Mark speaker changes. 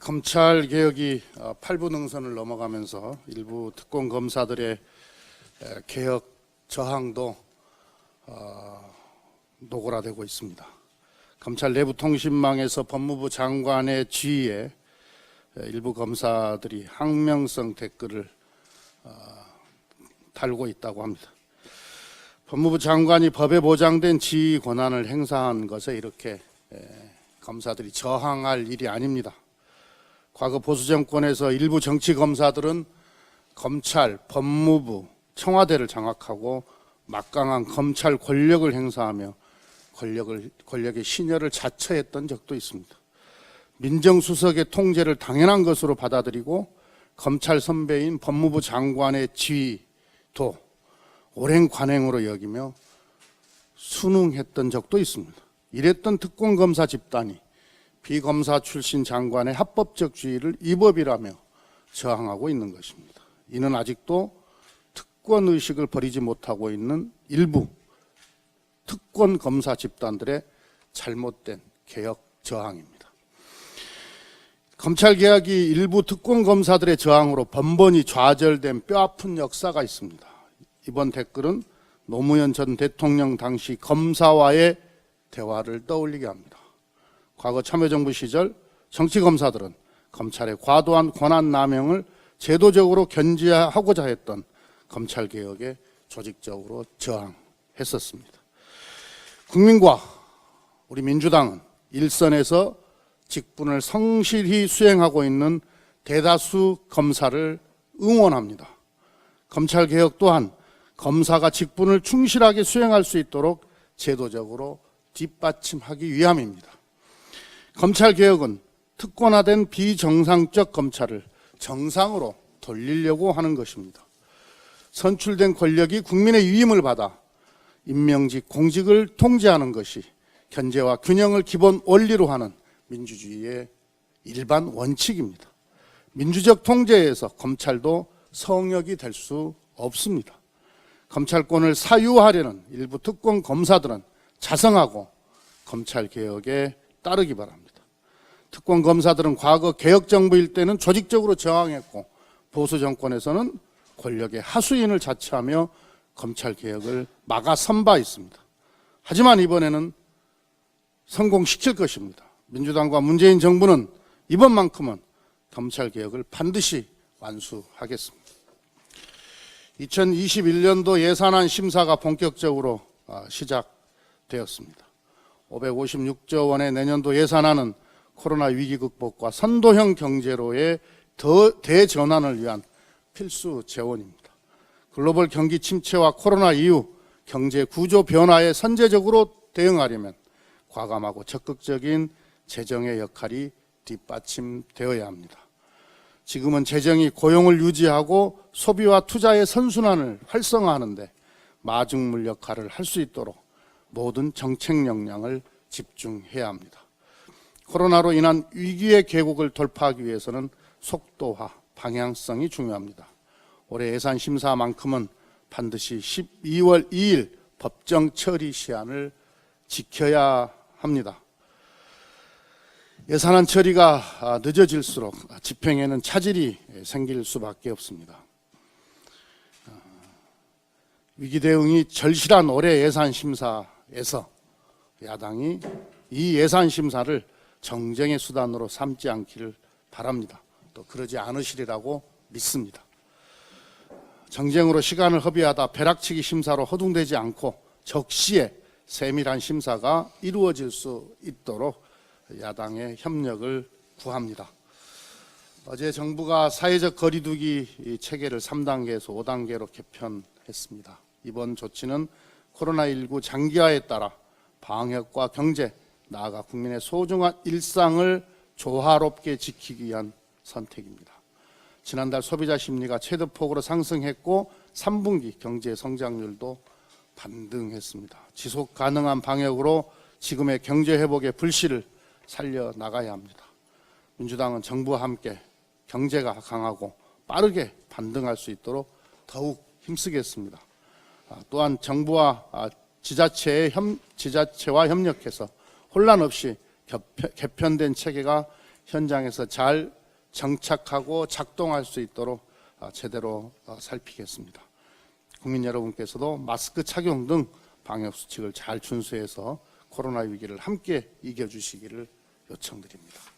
Speaker 1: 검찰 개혁이 8부 능선을 넘어가면서 일부 특권 검사들의 개혁 저항도 노골화되고 있습니다. 검찰 내부 통신망에서 법무부 장관의 지위에 일부 검사들이 항명성 댓글을 달고 있다고 합니다. 법무부 장관이 법에 보장된 지휘 권한을 행사한 것에 이렇게 검사들이 저항할 일이 아닙니다. 과거 보수 정권에서 일부 정치 검사들은 검찰, 법무부, 청와대를 장악하고 막강한 검찰 권력을 행사하며 권력의 신여를 자처했던 적도 있습니다. 민정수석의 통제를 당연한 것으로 받아들이고 검찰 선배인 법무부 장관의 지위도 오랜 관행으로 여기며 순응했던 적도 있습니다. 이랬던 특권검사 집단이 비검사 출신 장관의 합법적 지위를 위법이라며 저항하고 있는 것입니다. 이는 아직도 특권의식을 버리지 못하고 있는 일부 특권검사 집단들의 잘못된 개혁 저항입니다. 검찰개혁이 일부 특권검사들의 저항으로 번번이 좌절된 뼈아픈 역사가 있습니다. 이번 댓글은 노무현 전 대통령 당시 검사와의 대화를 떠올리게 합니다. 과거 참여정부 시절 정치검사들은 검찰의 과도한 권한 남용을 제도적으로 견제하고자 했던 검찰개혁에 조직적으로 저항했었습니다. 국민과 우리 민주당은 일선에서 직분을 성실히 수행하고 있는 대다수 검사를 응원합니다. 검찰개혁 또한 검사가 직분을 충실하게 수행할 수 있도록 제도적으로 뒷받침하기 위함입니다. 검찰개혁은 특권화된 비정상적 검찰을 정상으로 돌리려고 하는 것입니다. 선출된 권력이 국민의 위임을 받아 임명직, 공직을 통제하는 것이 견제와 균형을 기본 원리로 하는 민주주의의 일반 원칙입니다. 민주적 통제에서 검찰도 성역이 될 수 없습니다. 검찰권을 사유하려는 일부 특권 검사들은 자성하고 검찰개혁에 따르기 바랍니다. 특권 검사들은 과거 개혁정부일 때는 조직적으로 저항했고 보수 정권에서는 권력의 하수인을 자처하며 검찰개혁을 막아선 바 있습니다. 하지만 이번에는 성공시킬 것입니다. 민주당과 문재인 정부는 이번만큼은 검찰개혁을 반드시 완수하겠습니다. 2021년도 예산안 심사가 본격적으로 시작되었습니다. 556조 원의 내년도 예산안은 코로나 위기 극복과 선도형 경제로의 대전환을 위한 필수 재원입니다. 글로벌 경기 침체와 코로나 이후 경제 구조 변화에 선제적으로 대응하려면 과감하고 적극적인 재정의 역할이 뒷받침되어야 합니다. 지금은 재정이 고용을 유지하고 소비와 투자의 선순환을 활성화하는데 마중물 역할을 할 수 있도록 모든 정책 역량을 집중해야 합니다. 코로나로 인한 위기의 계곡을 돌파하기 위해서는 속도와 방향성이 중요합니다. 올해 예산 심사만큼은 반드시 12월 2일 법정 처리 시한을 지켜야 합니다. 예산안 처리가 늦어질수록 집행에는 차질이 생길 수밖에 없습니다. 위기 대응이 절실한 올해 예산 심사에서 야당이 이 예산 심사를 정쟁의 수단으로 삼지 않기를 바랍니다. 또 그러지 않으시리라고 믿습니다. 정쟁으로 시간을 허비하다 벼락치기 심사로 허둥대지 않고 적시에 세밀한 심사가 이루어질 수 있도록 야당의 협력을 구합니다. 어제 정부가 사회적 거리두기 체계를 3단계에서 5단계로 개편했습니다. 이번 조치는 코로나19 장기화에 따라 방역과 경제, 나아가 국민의 소중한 일상을 조화롭게 지키기 위한 선택입니다. 지난달 소비자 심리가 최대폭으로 상승했고 3분기 경제 성장률도 반등했습니다. 지속 가능한 방역으로 지금의 경제 회복의 불씨를 살려나가야 합니다. 민주당은 정부와 함께 경제가 강하고 빠르게 반등할 수 있도록 더욱 힘쓰겠습니다. 또한 정부와 지자체와 협력해서 혼란 없이 개편된 체계가 현장에서 잘 정착하고 작동할 수 있도록 제대로 살피겠습니다. 국민 여러분께서도 마스크 착용 등 방역수칙을 잘 준수해서 코로나 위기를 함께 이겨주시기를 요청드립니다.